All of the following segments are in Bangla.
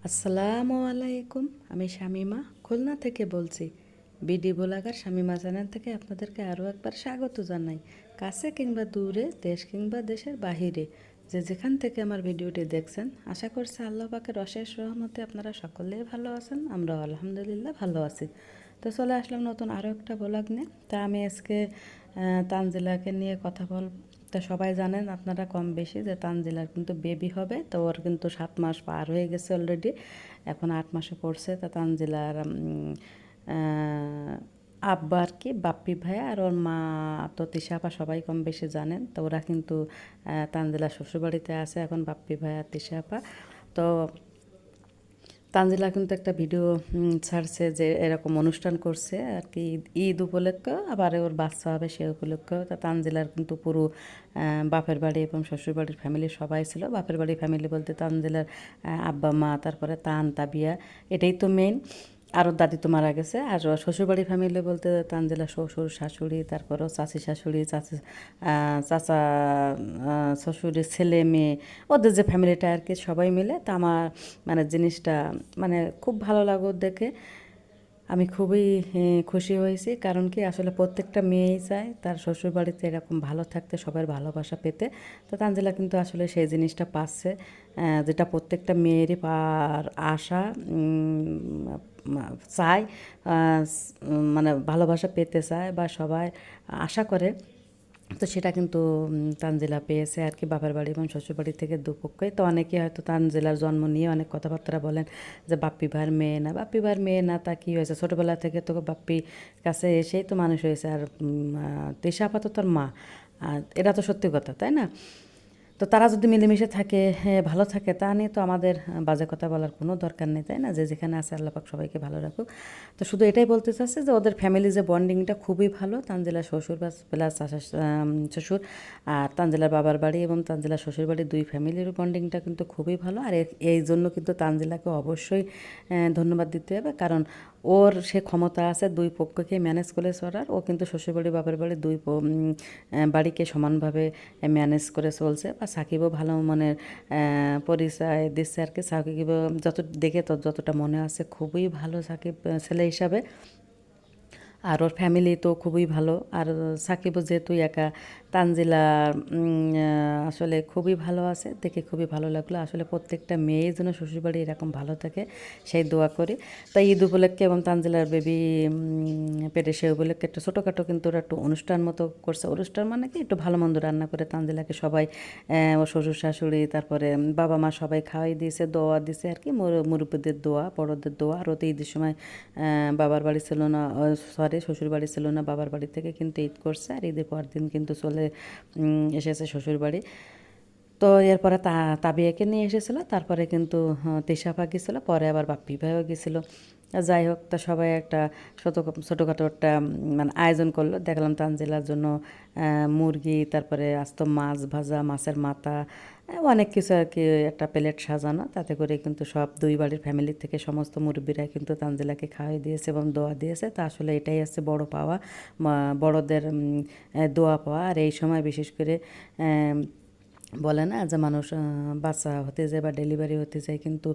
আসসালামু আলাইকুম। আমি শামিমা খুলনা থেকে বলছি। বিডি ব্লগার শামিমা চ্যানেল থেকে আপনাদেরকে আরও একবার স্বাগত জানাই। কাছে কিংবা দূরে, দেশ কিংবা দেশের বাহিরে, যে যেখান থেকে আমার ভিডিওটি দেখছেন, আশা করছি আল্লাহ পাকের অশেষ রহমতে আপনারা সকলেই ভালো আছেন। আমরাও আলহামদুলিল্লাহ ভালো আছি। তো চলে আসলাম নতুন আরও একটা ব্লগ নিয়ে। তা আমি আজকে তানজিলাকে নিয়ে কথা বলবো। তা সবাই জানেন আপনারা কম বেশি যে তানজিলার কিন্তু বেবি হবে। তো ওর কিন্তু 7 মাস পার হয়ে গেছে অলরেডি, এখন 8 মাসে পড়ছে। তা তানজিলার আব্বা আর কি বাপ্পি ভাইয়া আর ওর মা তো তিশা আপা সবাই কম বেশি জানেন। তো ওরা কিন্তু তানজিলা শ্বশুরবাড়িতে আছে এখন, বাপ্পি ভাইয়া তিশা আপা। তো তানজিলা কিন্তু একটা ভিডিও ছাড়ছে যে এরকম অনুষ্ঠান করছে আর কি, ঈদ উপলক্ষে, আবার ওর বাচ্চা হবে সে উপলক্ষে। তা তানজিলার কিন্তু পুরো বাপের বাড়ি এবং শ্বশুরবাড়ির ফ্যামিলি সবাই ছিল। বাপের বাড়ির ফ্যামিলি বলতে তানজিলার আব্বা মা, তারপরে তাবিয়া, এটাই তো মেইন। আরও দাদি তো মারা গেছে। আর শ্বশুরবাড়ির ফ্যামিলি বলতে তানজিলা শ্বশুর শাশুড়ি, তারপরেও চাচি শাশুড়ি, চাচা শ্বশুরের ছেলে মেয়ে, ওদের যে ফ্যামিলিটা আর কি, সবাই মিলে। তা আমার মানে জিনিসটা মানে খুব ভালো লাগো দেখে। আমি খুবই খুশি হয়েছি, কারণ কি আসলে প্রত্যেকটা মেয়েই চায় তার শ্বশুরবাড়িতে এরকম ভালো থাকতে, সবার ভালোবাসা পেতে। তো তানজিলা কিন্তু আসলে সেই জিনিসটা পাচ্ছে, যেটা প্রত্যেকটা মেয়েরই পাওয়ার আশা, চায়, মানে ভালোবাসা পেতে চায় বা সবাই আশা করে। তো সেটা কিন্তু তানজিলা পেয়েছে আর কি, বাপের বাড়ি এবং শ্বশুরবাড়ি থেকে দুপক্ষই। তো অনেকে হয়তো তানজিলার জন্ম নিয়ে অনেক কথাবার্তা বলেন যে বাপ্পি ভাইয়ের মেয়ে না, বাপ্পি ভাইয়ের মেয়ে না, তা কী হয়েছে, ছোটোবেলা থেকে তো বাপ্পি কাছে এসেই তো মানুষ হয়েছে। আর তিশা আপা তো তোর মা, আর এটা তো সত্যি কথা, তাই না? তো তারা যদি মিলেমিশে থাকে, ভালো থাকে, তা নিয়ে তো আমাদের বাজে কথা বলার কোনো দরকার নেই, তাই না? যে যেখানে আছে আল্লাহ পাক সবাইকে ভালো রাখুক। তো শুধু এটাই বলতে চাচ্ছি যে ওদের ফ্যামিলি যে বন্ডিংটা খুবই ভালো। তানজিলার শ্বশুর প্লাস শ্বশুর, আর তানজিলার বাবার বাড়ি এবং তানজিলার শ্বশুর বাড়ির দুই ফ্যামিলির বন্ডিংটা কিন্তু খুবই ভালো। আর এই জন্য কিন্তু তানজিলাকে অবশ্যই ধন্যবাদ দিতে হবে, কারণ ওর সে ক্ষমতা আছে দুই পক্ষকে ম্যানেজ করে চলার। ও কিন্তু শ্বশুরবাড়ি বাপের বাড়ি দুই বাড়িকে সমানভাবে ম্যানেজ করে চলছে। বা সাকিবও ভালো মনের পরিচয় দিচ্ছে আর কি। সাকিবও যত দেখে তো যতটা মনে আছে খুবই ভালো সাকিব ছেলে হিসাবে। আর ওর ফ্যামিলি তো খুবই ভালো। আর সাকিবও যেহেতু একা, তানজিলা আসলে খুবই ভালো আছে, দেখে খুবই ভালো লাগলো। আসলে প্রত্যেকটা মেয়ের জন্য শ্বশুরবাড়ি এরকম ভালো থাকে, সেই দোয়া করি। তাই ঈদ উপলক্ষে এবং তানজিলার বেবি পেটে সে উপলক্ষে একটু ছোটোখাটো কিন্তু ওরা একটু অনুষ্ঠান মতো করছে। অনুষ্ঠান মানে কি, একটু ভালো মন্দ রান্না করে তানজিলাকে সবাই, ও শ্বশুর শাশুড়ি, তারপরে বাবা মা সবাই খাওয়াই দিয়েছে, দোয়া দিছে আর কি, মুরব্বীদের দোয়া, বড়দের দোয়া। আর ওতে ঈদের সময় বাবার বাড়ি ছিল না, সরি শ্বশুর বাড়ি ছিল না, বাবার বাড়ি থেকে কিন্তু ঈদ করছে। আর ঈদের পর দিন কিন্তু চলে এসেছে শ্বশুর বাড়ি। তো এরপরে তাবিয়াকে নিয়ে এসেছিলো, তারপরে কিন্তু তিশাফা গেছিলো, পরে আবার বাপ্পি ভাইও গেছিলো। যাই হোক, তা সবাই একটা ছোটোখাটো একটা মানে আয়োজন করলো। দেখলাম তানজিলার জন্য মুরগি, তারপরে আস্ত মাছ ভাজা, মাছের মাথা, অনেক কিছু আর কি, একটা প্লেট সাজানো। তাতে করে কিন্তু সব দুই বাড়ির ফ্যামিলি থেকে সমস্ত মুরব্বীরা কিন্তু তানজিলাকে খাওয়াই দিয়েছে এবং দোয়া দিয়েছে। তা আসলে এটাই আছে বড় পাওয়া, বড়দের দোয়া পাওয়া। আর এই সময় বিশেষ করে বলে না যে মানুষ বাচ্চা হতে যায় বা ডেলিভারি হতে যায়, কিন্তু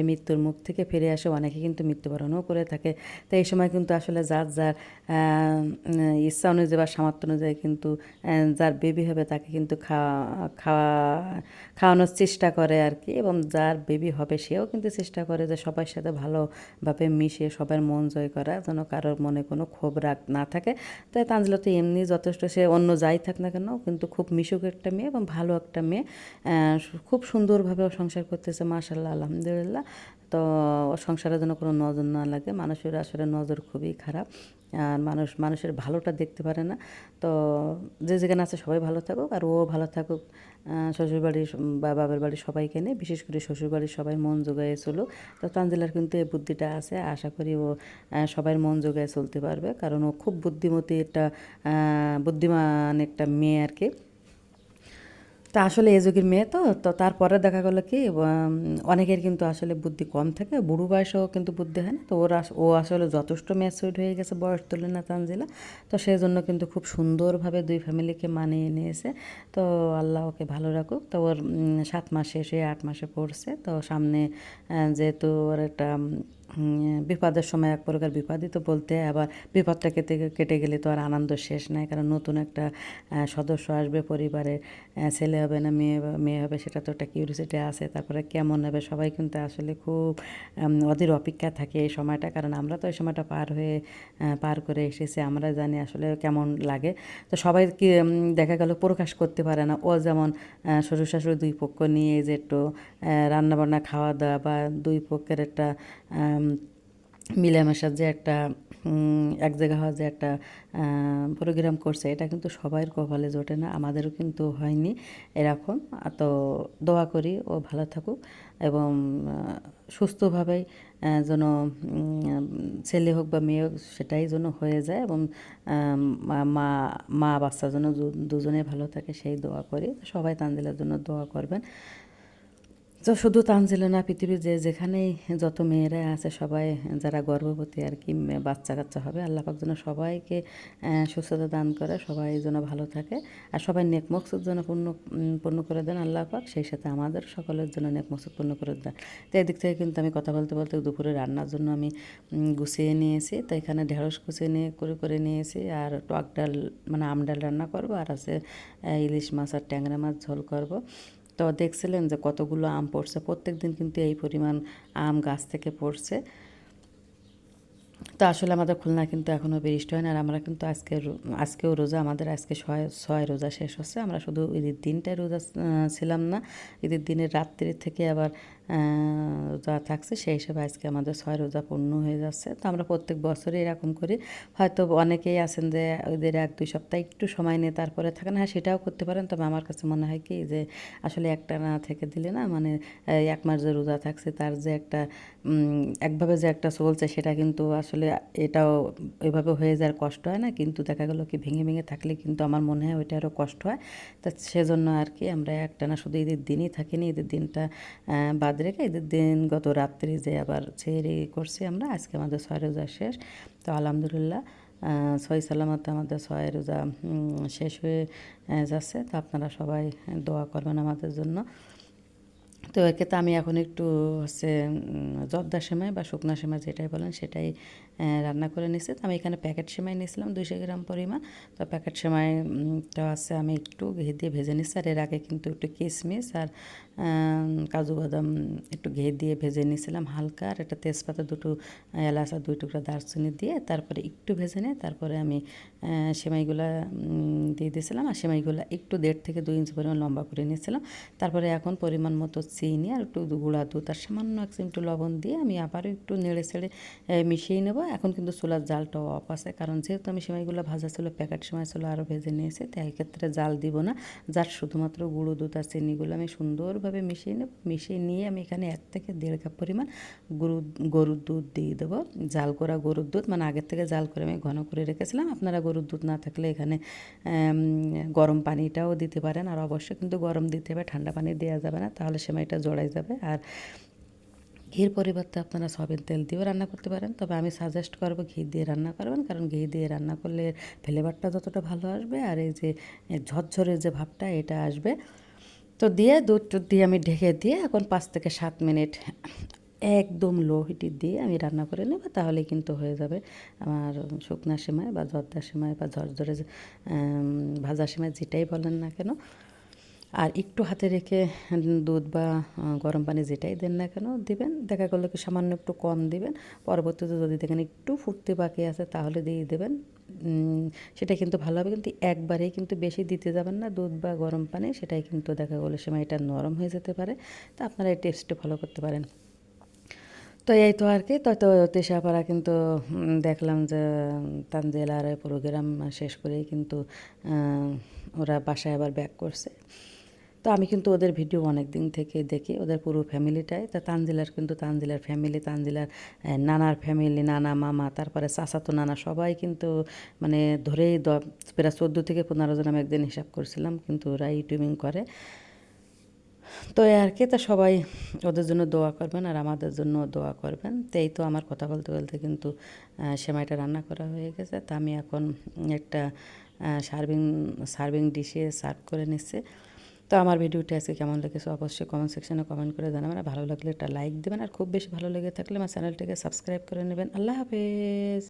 মৃত্যুর মুখ থেকে ফিরে আসে, অনেকে কিন্তু মৃত্যুবরণও করে থাকে। তো এই সময় কিন্তু আসলে যার যার ইচ্ছা অনুযায়ী বা সামর্থ্য অনুযায়ী কিন্তু যার বেবি হবে তাকে কিন্তু খাওয়ানোর চেষ্টা করে আর কি। এবং যার বেবি হবে সেও কিন্তু চেষ্টা করে যে সবার সাথে ভালোভাবে মিশে সবার মন জয় করা, যেন কারোর মনে কোনো ক্ষোভ রাগ না থাকে। তাই তানজিলা তো এমনি যথেষ্ট, সে অন্য যাই থাক না কেন, কিন্তু খুব মিশুক একটা মেয়ে এবং ভালো একটা মেয়ে। খুব সুন্দরভাবে ও সংসার করতেছে, মাশাআল্লাহ, আলহামদুলিল্লাহ। তো ওর সংসারের জন্য কোনো নজর না লাগে, মানুষের আসলে নজর খুবই খারাপ। আর মানুষের ভালোটা দেখতে পারে না। তো যে যেখানে আছে সবাই ভালো থাকুক, আর ও ভালো থাকুক। শ্বশুরবাড়ির বা বাবার বাড়ির সবাইকে নিয়ে, বিশেষ করে শ্বশুরবাড়ির সবাই মন জোগায়ে চলুক। তো তানজিলার কিন্তু এই বুদ্ধিটা আছে, আশা করি ও সবাই মন জোগায়ে চলতে পারবে, কারণ ও খুব বুদ্ধিমতী একটা বুদ্ধিমান একটা মেয়ে আর কি। তা আসলে এই যুগের মেয়ে তো তো তারপরে দেখা গেলো কি অনেকের কিন্তু আসলে বুদ্ধি কম থাকে, বুড়ো বয়সেও কিন্তু বুদ্ধি হয় না। তো ও আসলে যথেষ্ট ম্যাচিউরড হয়ে গেছে বয়স তুলনায় তানজিলা। তো সেই জন্য কিন্তু খুব সুন্দরভাবে দুই ফ্যামিলিকে মানিয়ে নিয়েছে। তো আল্লাহ ওকে ভালো রাখুক। তো ওর 7 মাস শেষ হয়ে 8 মাসে পড়ছে। তো সামনে যেহেতু ওর একটা বিপদের সময় এক প্রকার বিপদই তো বলতে হয়। আবার বিপদটা কেটে কেটে গেলে তো আর আনন্দ শেষ নাই, কারণ নতুন একটা সদস্য আসবে পরিবারে। ছেলে হবে না মেয়ে হবে, সেটা তো একটা কিউরিসিটি আছে। তারপরে কেমন হবে সবাই কিন্তু আসলে খুব অধীর অপেক্ষা থাকে এই সময়টা, কারণ আমরা তো এই সময়টা পার করে এসেছি, আমরা জানি আসলে কেমন লাগে। তো সবাই কি দেখা গেল প্রকাশ করতে পারে না। ও যেমন শ্বশুর শাশুড়ি দুই পক্ষ নিয়ে যে একটু রান্নাবান্না খাওয়া দাওয়া বা দুই পক্ষের একটা মিলেমিশার যে একটা এক জায়গা হওয়ার যে একটা প্রোগ্রাম করছে, এটা কিন্তু সবাইয়ের কপালে জোটে না, আমাদেরও কিন্তু হয়নি এরকম। তো দোয়া করি ও ভালো থাকুক এবং সুস্থভাবেই যেন ছেলে হোক বা মেয়ে হোক সেটাই যেন হয়ে যায়, এবং মা মা বাচ্চার জন্য দুজনেই ভালো থাকে সেই দোয়া করি। সবাই তানজিলার জন্য দোয়া করবেন। তো শুধু তানজিলা না, পৃথিবীর যেখানেই যত মেয়েরা আছে সবাই যারা গর্ভবতী আর কি বাচ্চা কাচ্চা হবে, আল্লাহ পাক যেন সবাইকে সুস্থতা দান করে, সবাই যেন ভালো থাকে আর সবাই নেক মকসুদ যেন পূর্ণ করে দেন আল্লাহ পাক, সেই সাথে আমাদের সকলের জন্য নেক মকসুদ পূর্ণ করে দেন। তো এদিক থেকে কিন্তু আমি কথা বলতে বলতে দুপুরে রান্নার জন্য আমি গুছিয়ে নিয়েছি। তো এখানে ঢেঁড়স কুচিয়ে নিয়ে করে নিয়েছি, আর টক ডাল মানে আম ডাল রান্না করবো, আর আছে ইলিশ মাছ আর ট্যাংরা মাছ ঝোল করব। তো দেখছিলেন যে কতগুলো আম পড়ছে, প্রত্যেক দিন কিন্তু এই পরিমাণ আম গাছ থেকে পড়ছে। তো আসলে আমাদের খুলনা কিন্তু এখনও বৃষ্টি হয় না, আর আমরা কিন্তু আজকেও রোজা, আমাদের আজকে ছয় রোজা শেষ হচ্ছে। আমরা শুধু ঈদের দিনটাই রোজা ছিলাম না, ঈদের দিনের রাত্রি থেকে আবার রোজা থাকছে, সেই হিসেবে আজকে আমাদের 6 রোজা পূর্ণ হয়ে যাচ্ছে। তো আমরা প্রত্যেক বছরই এরকম করি। হয়তো অনেকেই আছেন যে ওদের 1-2 সপ্তাহ একটু সময় নিয়ে তারপরে থাকেন, হ্যাঁ সেটাও করতে পারেন। তবে আমার কাছে মনে হয় কি যে আসলে একটানা থেকে দিলে না, মানে 1 মাস যে রোজা থাকছে তার যে একটা একভাবে যে একটা চলছে, সেটা কিন্তু আসলে এটাও ওইভাবে হয়ে যাওয়ার কষ্ট হয় না, কিন্তু দেখা গেলো কি ভেঙে ভেঙে থাকলে কিন্তু আমার মনে হয় ওইটা আরও কষ্ট হয়। তা সেজন্য আর কি আমরা একটানা শুধু ঈদের দিনই থাকিনি, ঈদের দিনটা বাদ রেখে ঈদের দিন গত রাত্রি যে আবার ছেড়ে করছি আমরা। আজকে আমাদের 6 রোজা শেষ। তো আলহামদুলিল্লাহ সহি সালামতে আমাদের 6 রোজা শেষ হয়ে যাচ্ছে। তো আপনারা সবাই দোয়া করবেন আমাদের জন্য। তো এক্ষেত্রে আমি এখন একটু হচ্ছে জর্দা সেমাই বা শুকনা সেমাই যেটাই বলেন সেটাই রান্না করে নিচ্ছি। তো আমি এখানে প্যাকেট সেমাই নিয়েছিলাম 200 গ্রাম পরিমাণ। তো প্যাকেট সেমাইটা আছে আমি একটু ঘি দিয়ে ভেজে নিচ্ছি, আর এর আগে কিন্তু একটু কিশমিশ আর কাজু বাদাম একটু ঘি দিয়ে ভেজে নিয়েছিলাম হালকা, আর একটা তেজপাতা, 2 এলাচ আর 2 টুকরা দারচিনি দিয়ে তারপরে একটু ভেজে নিয়ে তারপরে আমি সেমাইগুলো দিয়ে দিয়েছিলাম, আর সেমাইগুলো একটু 1.5 থেকে 2 ইঞ্চি পরিমাণ লম্বা করে নিয়েছিলাম। তারপরে এখন পরিমাণ মতো চিনি আর একটু গুঁড়া দুধ আর সামান্য 1 চিমটি লবণ দিয়ে আমি আবারও একটু নেড়ে ছেড়ে মিশিয়ে নেব। এখন কিন্তু চুলার জালটাও অফ আছে, কারণ যেহেতু আমি সেমাইগুলো ভাজা ছিল, প্যাকেট সেমাই ছিল আরও ভেজে নিয়েছি, তাই এক্ষেত্রে জাল দিব না। যার শুধুমাত্র গুঁড়ো দুধ আর চিনিগুলো আমি সুন্দরভাবে মিশিয়ে নেব। মিশিয়ে নিয়ে আমি এখানে 1 থেকে 1.5 কাপ পরিমাণ গরুর দুধ দিয়ে দেবো। জাল করা গরুর দুধ, মানে আগের থেকে জাল করে আমি ঘন করে রেখেছিলাম। আপনারা গরুর দুধ না থাকলে এখানে গরম পানিটাও দিতে পারেন, আর অবশ্যই কিন্তু গরম দিতে হবে, ঠান্ডা পানি দেওয়া যাবে না, তাহলে সেমাইটা জড়াই যাবে। আর ঘির পরিবর্তে আপনারা সয়াবিন তেল দিয়েও রান্না করতে পারেন, তবে আমি সাজেস্ট করব ঘি দিয়ে রান্না করবেন, কারণ ঘি দিয়ে রান্না করলে ফ্লেভারটা যতটা ভালো আসবে আর এই যে ঝরঝরে যে ভাবটা এটা আসবে। তো দিয়ে দুধ দিয়ে আমি ঢেকে দিয়ে এখন 5 থেকে 7 মিনিট একদম লো হিটে দিয়ে আমি রান্না করে নেব, তাহলে কিন্তু হয়ে যাবে আমার শুকনা সেমাই বা জর্দা সেমাই বা ঝরঝরে ভাজা সেমাই যেটাই বলেন না কেন। আর একটু হাতে রেখে দুধ বা গরম পানি যেটাই দেন না কেন দিবেন, দেখা গেলো কি সামান্য একটু কম দিবেন। পরবর্তীতে যদি দেখেন একটু ফুটতে বাকি আছে তাহলে দিয়ে দেবেন, সেটা কিন্তু ভালো হবে। কিন্তু একবারেই কিন্তু বেশি দিতে যাবেন না দুধ বা গরম পানি, সেটাই কিন্তু দেখা গেলো সেমাইটা নরম হয়ে যেতে পারে। তো আপনারা এই টিপসটা ফলো করতে পারেন। তো এই তো আর কি। তো তিশাপাড়া কিন্তু দেখলাম যে তানজিলার প্রোগ্রাম শেষ করেই কিন্তু ওরা বাসায় আবার ব্যাক করছে। তো আমি কিন্তু ওদের ভিডিও অনেক দিন থেকে দেখি, ওদের পুরো ফ্যামিলিটাই। তা তানজিলার ফ্যামিলি, তানজিলার নানার ফ্যামিলি, নানা মামা, তারপরে চাচাতো নানা, সবাই কিন্তু মানে ধরেই প্রায় 14 থেকে 15 জন আমি একদিন হিসাব করছিলাম, কিন্তু ওরা ইউটিউবিং করে। তো এই আর কি, তো সবাই ওদের জন্য দোয়া করবেন আর আমাদের জন্য দোয়া করবেন। তো এই তো আমার কথা বলতে বলতে কিন্তু সেমাইটা রান্না করা হয়ে গেছে। তা আমি এখন একটা সার্ভিং সার্ভিং ডিশে সার্ভ করে নিচ্ছি। তো আমার ভিডিওটি আজকে কেমন লেগেছে অবশ্যই কমেন্ট সেকশনে কমেন্ট করে জানাবেন। আর ভালো লাগলে একটা লাইক দেবেন, আর খুব বেশি ভালো লেগে থাকলে আমার চ্যানেলটিকে সাবস্ক্রাইব করে নেবেন। আল্লাহ হাফেজ।